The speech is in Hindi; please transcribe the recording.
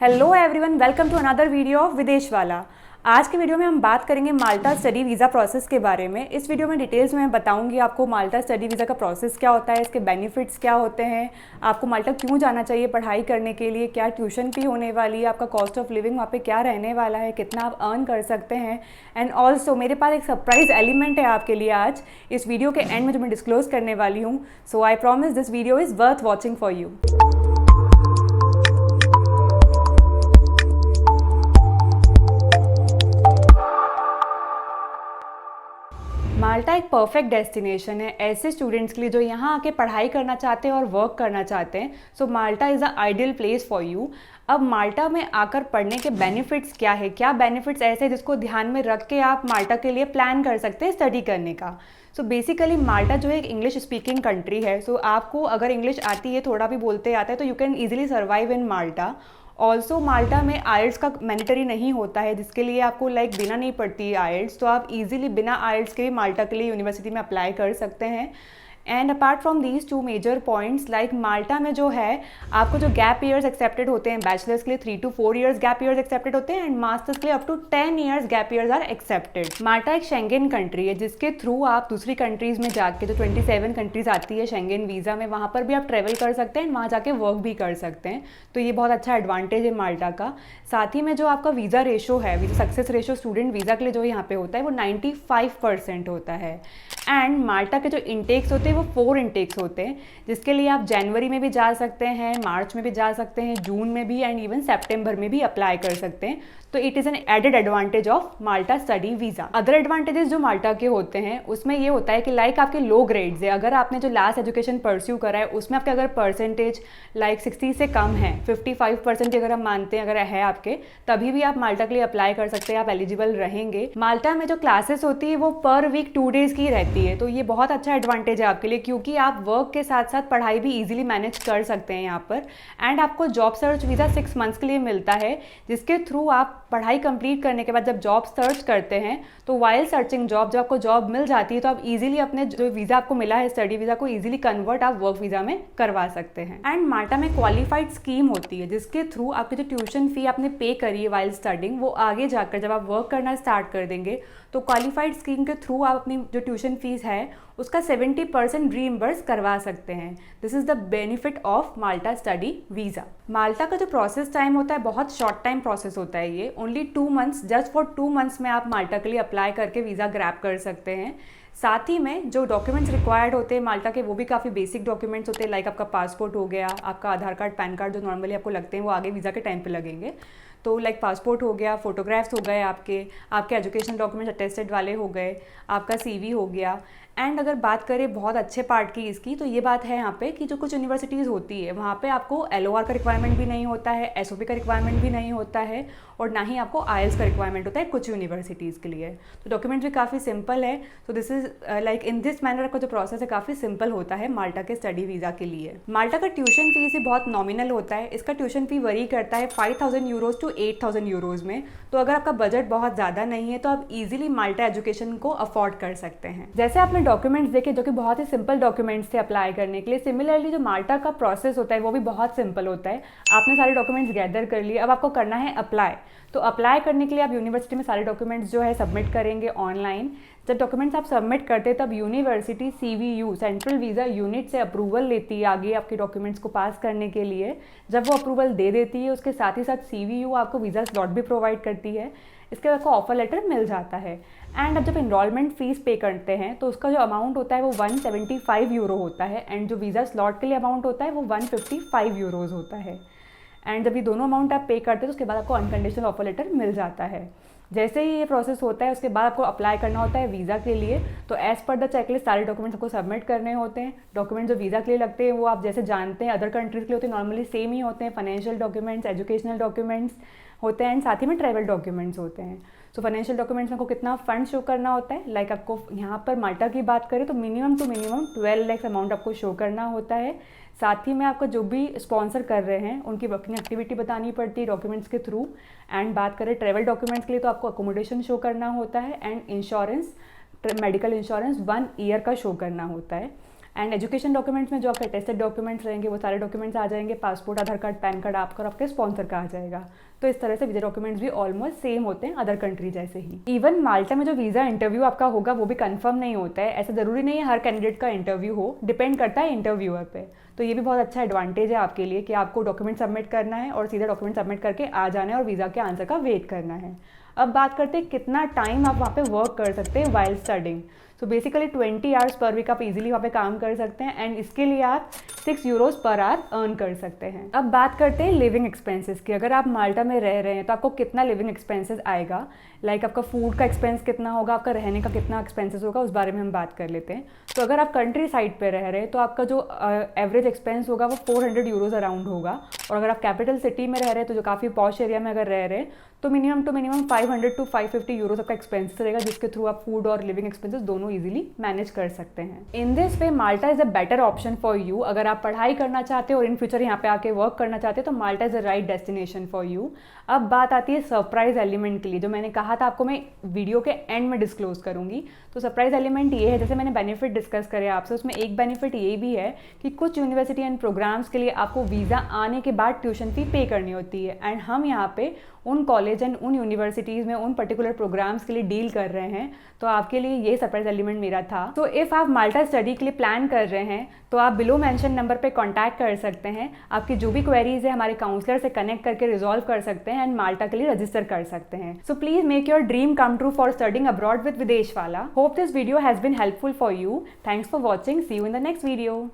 Hello everyone, welcome to another video of Videsh Wala. आज के वीडियो में हम बात करेंगे माल्टा स्टडी वीज़ा प्रोसेस के बारे में। इस वीडियो में डिटेल्स में बताऊंगी आपको माल्टा स्टडी वीज़ा का प्रोसेस क्या होता है, इसके बेनिफिट्स क्या होते हैं, आपको माल्टा क्यों जाना चाहिए पढ़ाई करने के लिए, क्या ट्यूशन फी होने वाली है, आपका कॉस्ट ऑफ लिविंग वहाँ पे क्या रहने वाला है, कितना आप अर्न कर सकते हैं। एंड ऑल्सो मेरे पास एक सरप्राइज एलिमेंट है आपके लिए आज इस वीडियो के एंड में जो मैं डिस्क्लोज करने वाली हूँ। So I promise this video is worth watching for you. Malta एक परफेक्ट डेस्टिनेशन है ऐसे स्टूडेंट्स के लिए जो यहाँ आके पढ़ाई करना चाहते हैं और वर्क करना चाहते हैं। So Malta is a ideal place for you. अब माल्टा में आकर पढ़ने के बेनिफिट्स क्या है, क्या बेनिफिट्स ऐसे हैं जिसको ध्यान में रख के आप माल्टा के लिए प्लान कर सकते हैं स्टडी करने का। सो बेसिकली माल्टा जो है एक इंग्लिश स्पीकिंग कंट्री है। सो आपको अगर इंग्लिश आती है, थोड़ा भी बोलते आता है, तो you can easily survive in Malta. Also Malta में आइल्स का मैंडेटरी नहीं होता है, जिसके लिए आपको देना नहीं पड़ती है आइल्स, तो आप इजीली बिना आइल्स के भी माल्टा के लिए यूनिवर्सिटी में अप्लाई कर सकते हैं। And apart from these two major points, Malta में जो है आपको जो गैप ईयर्स एक्सेप्टेड होते हैं, बैचलर्स के लिए 3 to 4 years gap years accepted होते हैं एंड मास्टर्स के लिए up to 10 years gap years are accepted. Malta एक शेंगेन कंट्री है जिसके थ्रू आप दूसरी कंट्रीज में जाके, जो 27 कंट्रीज आती है शेंगेन वीज़ा में, वहाँ पर भी आप ट्रेवल कर सकते हैं, वहाँ जाके वर्क भी कर सकते हैं। तो ये बहुत अच्छा एडवांटेज है माल्टा का। साथ ही में जो आपका वीज़ा रेशो है, visa success ratio student visa के लिए जो यहाँ पे होता है वो 95% होता है। एंड माल्टा के जो इंटेक्स होते हैं वो 4 इंटेक्स होते हैं, जिसके लिए आप जनवरी में भी जा सकते हैं, मार्च में भी जा सकते हैं, जून में भी एंड इवन सितंबर में भी अप्लाई कर सकते हैं। तो it is an added advantage of Malta study visa. Other advantages जो माल्टा के होते हैं उसमें ये होता है कि आपके लो ग्रेड्स है, अगर आपने जो लास्ट एजुकेशन परस्यू करा है उसमें आपके अगर परसेंटेज 60 से कम है, 55% अगर हम मानते हैं अगर है आपके, तभी भी आप माल्टा के लिए अप्लाई कर सकते हैं, आप एलिजिबल रहेंगे। माल्टा में जो क्लासेस होती है वो पर वीक 2 days की रहती है, तो ये बहुत अच्छा एडवांटेज है आपके लिए, क्योंकि आप वर्क के साथ साथ पढ़ाई भी ईजिली मैनेज कर सकते हैं यहाँ पर। एंड आपको जॉब सर्च वीज़ा 6 months के लिए मिलता है, जिसके थ्रू आप पढ़ाई कंप्लीट करने के बाद जब जॉब सर्च करते हैं तो वाइल सर्चिंग जॉब, जब आपको जॉब मिल जाती है तो आप इजीली अपने जो वीज़ा आपको मिला है स्टडी वीज़ा को इजीली कन्वर्ट आप वर्क वीज़ा में करवा सकते हैं। एंड माल्टा में क्वालिफाइड स्कीम होती है जिसके थ्रू आपकी जो ट्यूशन फी आपने पे करी है वाइल स्टडिंग, वो आगे जाकर जब आप वर्क करना स्टार्ट कर देंगे तो क्वालिफाइड स्कीम के थ्रू आप अपनी जो ट्यूशन फीस है उसका 70% रीइम्बर्स करवा सकते हैं। This is the benefit of Malta study visa. Malta का जो प्रोसेस टाइम होता है बहुत शॉर्ट टाइम प्रोसेस होता है, ये only 2 months, just for 2 months में आप माल्टा के लिए अप्लाई करके वीज़ा ग्रैब कर सकते हैं। साथ ही में जो डॉक्यूमेंट्स रिक्वायर्ड होते हैं माल्टा के, वो भी काफ़ी बेसिक डॉक्यूमेंट्स होते हैं, आपका पासपोर्ट हो गया, आपका आधार कार्ड, पैन कार्ड, जो नॉर्मली आपको लगते हैं वो आगे वीज़ा के टाइम पे लगेंगे। तो पासपोर्ट हो गया, फोटोग्राफ्स हो गए, आपके एजुकेशन डॉक्यूमेंट्स अटेस्टेड वाले हो गए, आपका CV हो गया। एंड अगर बात करें बहुत अच्छे पार्ट की इसकी, तो ये बात है यहाँ पे कि जो कुछ यूनिवर्सिटीज़ होती है वहाँ पे आपको LOR का रिक्वायरमेंट भी नहीं होता है, SOP का रिक्वायरमेंट भी नहीं होता है, और ना ही आपको IELTS का रिक्वायरमेंट होता है कुछ यूनिवर्सिटीज़ के लिए। तो डॉक्यूमेंट्स भी काफ़ी सिंपल है। तो this is in this manner का जो प्रोसेस है काफ़ी सिंपल होता है माल्टा के स्टडी वीज़ा के लिए। माल्टा का ट्यूशन फीस ही बहुत नॉमिनल होता है, इसका ट्यूशन फी वरी करता है 5,000 euros to 8,000 euros में। तो अगर आपका बजट बहुत ज़्यादा नहीं है तो आप इजीली माल्टा एजुकेशन को अफोर्ड कर सकते हैं। जैसे आपने डॉक्यूमेंट्स देखे जो कि बहुत ही सिंपल डॉक्यूमेंट्स थे अप्लाई करने के लिए, सिमिलरली जो माल्टा का प्रोसेस होता है वो भी बहुत सिंपल होता है। आपने सारे डॉक्यूमेंट्स गैदर कर लिए, अब आपको करना है अप्लाई। तो अप्लाई करने के लिए आप यूनिवर्सिटी में सारे डॉक्यूमेंट्स जो है सबमिट करेंगे ऑनलाइन। जब डॉक्यूमेंट्स आप सबमिट करते हैं तब university CVU central visa unit से अप्रूवल लेती है आगे आपके डॉक्यूमेंट्स को पास करने के लिए। जब वो अप्रूवल दे देती है उसके साथ ही साथ CVU आपको वीज़ा स्लॉट भी प्रोवाइड करती है, इसके बाद आपको ऑफर लेटर मिल जाता है। एंड अब जब इनरोलमेंट फ़ीस पे करते हैं तो उसका जो अमाउंट होता है वो 175 euro होता है, एंड जो वीज़ा स्लॉट के लिए अमाउंट होता है वो 155 euros होता है। एंड जब ये दोनों अमाउंट आप पे करते हैं तो उसके बाद आपको अनकंडीशनल ऑफर लेटर मिल जाता है। जैसे ही ये प्रोसेस होता है उसके बाद आपको अप्लाई करना होता है वीज़ा के लिए। तो एज़ पर द चेकलिस्ट सारे डॉक्यूमेंट्स आपको सबमिट करने होते हैं। डॉक्यूमेंट जो वीज़ा के लिए लगते हैं वो आप जैसे जानते हैं अदर कंट्रीज़ के लिए होते हैं, नॉर्मली सेम ही होते हैं। फाइनेंशियल डॉक्यूमेंट्स, एजुकेशनल डॉक्यूमेंट्स होते हैं, एंड साथ ही में ट्रैवल डॉक्यूमेंट्स होते हैं। सो फाइनेंशियल डॉक्यूमेंट्स में आपको कितना फंड शो करना होता है, आपको यहाँ पर माल्टा की बात करें तो minimum to minimum 12 lakhs amount आपको शो करना होता है। साथ ही में आपको जो भी स्पॉन्सर कर रहे हैं उनकी वर्किंग एक्टिविटी बतानी पड़ती है डॉक्यूमेंट्स के थ्रू। एंड बात करें ट्रैवल डॉक्यूमेंट्स के लिए तो आपको अकोमोडेशन शो करना होता है, and insurance, medical insurance 1 year का शो करना होता है। एंड एजुकेशन डॉक्यूमेंट्स में जो आपके टेस्टेड डॉक्यूमेंट्स रहेंगे वो सारे डॉक्यूमेंट्स आ जाएंगे, पासपोर्ट, आधार कार्ड, पैन कार्ड आपका और आपके स्पॉन्सर का आ जाएगा। तो इस तरह से वीज़ा डॉक्यूमेंट्स भी ऑलमोस्ट सेम होते हैं अदर कंट्री जैसे ही। इवन माल्टा में जो वीज़ा इंटरव्यू आपका होगा वो भी कंफर्म नहीं होता है, ऐसा ज़रूरी नहीं है हर कैंडिडेट का इंटरव्यू हो, डिपेंड करता है इंटरव्यूअर पे। तो ये भी बहुत अच्छा एडवांटेज है आपके लिए कि आपको डॉक्यूमेंट सबमिट करना है और सीधा डॉक्यूमेंट सबमिट करके आ जाना है और वीज़ा के आंसर का वेट करना है। अब बात करते हैं कितना टाइम आप वहाँ पे वर्क कर सकते हैं while studying. So basically 20 hours per week आप इजीली वहाँ पे काम कर सकते हैं एंड इसके लिए आप 6 यूरोज पर आवर अर्न कर सकते हैं। अब बात करते हैं लिविंग एक्सपेंसेस की। अगर आप माल्टा में रह रहे हैं तो आपको कितना लिविंग एक्सपेंसेस आएगा, लाइक आपका फूड का एक्सपेंस कितना होगा, आपका रहने का कितना एक्सपेंसेस होगा, उस बारे में हम बात कर लेते हैं। तो अगर आप कंट्री साइड पे रह रहे हैं तो आपका जो एवरेज एक्सपेंस होगा वो 400 यूरोज अराउंड होगा, और अगर आप कैपिटल सिटी में रह रहे हैं तो जो काफ़ी पॉश एरिया में अगर रह रहे हैं तो मिनिमम 500 to 550 यूरोज आपका एक्सपेंसेस रहेगा, जिसके थ्रू आप फूड और लिविंग एक्सपेंसेस दोनों इजीली मैनेज कर सकते हैं। In this way Malta is a better option for you. अगर आप पढ़ाई करना चाहते हो और इन फ्यूचर यहाँ पे आके वर्क करना चाहते हो तो Malta is a right destination for you. अब बात आती है सरप्राइज एलिमेंट के लिए, जो मैंने कहा था आपको मैं वीडियो के एंड में डिस्क्लोज करूंगी। तो सरप्राइज एलिमेंट ये है, जैसे मैंने बेनिफिट डिस्कस करे आपसे, उसमें एक बेनिफिट ये भी है कि कुछ यूनिवर्सिटी एंड प्रोग्राम्स के लिए आपको वीज़ा आने के बाद ट्यूशन फी पे करनी होती है, एंड हम यहाँ पे उन कॉलेज एंड उन यूनिवर्सिटीज़ में उन पर्टिकुलर प्रोग्राम्स के लिए डील कर रहे हैं। तो आपके लिए ये सरप्राइज एलिमेंट मेरा था। तो इफ़ आप माल्टा स्टडी के लिए प्लान कर रहे हैं तो आप बिलो मेंशन नंबर पे कांटेक्ट कर सकते हैं। आपकी जो भी क्वेरीज है हमारे काउंसलर से कनेक्ट करके रिजॉल्व कर सकते हैं एंड माल्टा के लिए रजिस्टर कर सकते हैं। So please make your dream come true for studying abroad with Videsh Wala. Hope this video has been helpful for you. Thanks for watching. See you in the next video.